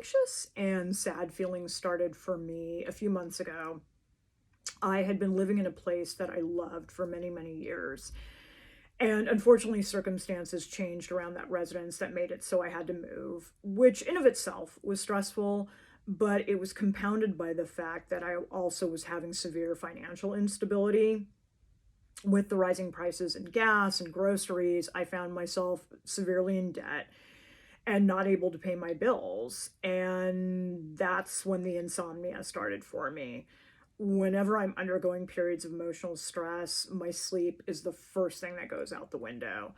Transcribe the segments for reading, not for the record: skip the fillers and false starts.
anxious and sad feelings started for me a few months ago. I had been living in a place that I loved for many, many years. And unfortunately, circumstances changed around that residence that made it so I had to move, which in of itself was stressful, but it was compounded by the fact that I also was having severe financial instability. With the rising prices in gas and groceries, I found myself severely in debt and not able to pay my bills. And that's when the insomnia started for me. Whenever I'm undergoing periods of emotional stress, my sleep is the first thing that goes out the window.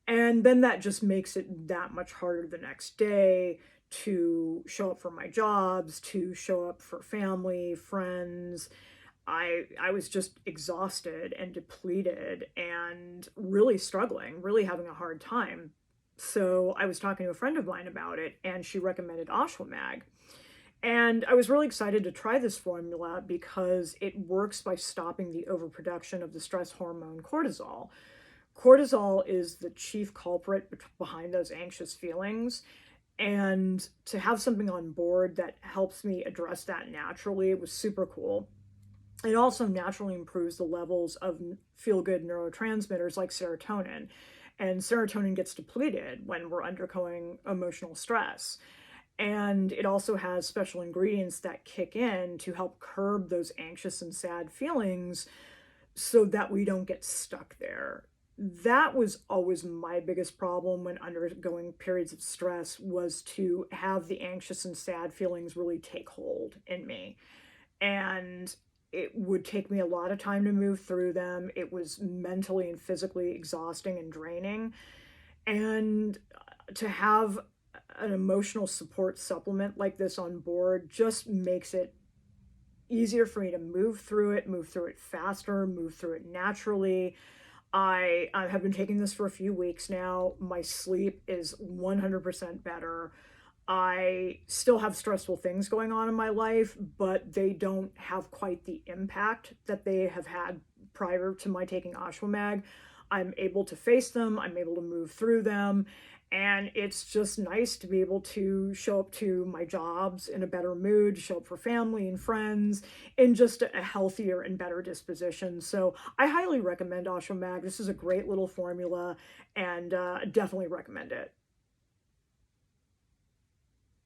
And then that just makes it that much harder the next day to show up for my jobs, to show up for family, friends. I was just exhausted and depleted and really struggling, really having a hard time. So I was talking to a friend of mine about it, and she recommended AshwaMag. And I was really excited to try this formula because it works by stopping the overproduction of the stress hormone cortisol. Cortisol is the chief culprit behind those anxious feelings. And to have something on board that helps me address that naturally was super cool. It also naturally improves the levels of feel-good neurotransmitters like serotonin. And serotonin gets depleted when we're undergoing emotional stress. And it also has special ingredients that kick in to help curb those anxious and sad feelings so that we don't get stuck there. That was always my biggest problem when undergoing periods of stress, was to have the anxious and sad feelings really take hold in me. And it would take me a lot of time to move through them. It was mentally and physically exhausting and draining. And to have an emotional support supplement like this on board just makes it easier for me to move through it faster, move through it naturally. I have been taking this for a few weeks now. My sleep is 100% better. I still have stressful things going on in my life, but they don't have quite the impact that they have had prior to my taking AshwaMag. I'm able to face them, I'm able to move through them, and it's just nice to be able to show up to my jobs in a better mood, show up for family and friends in just a healthier and better disposition. So I highly recommend AshwaMag. This is a great little formula, and definitely recommend it.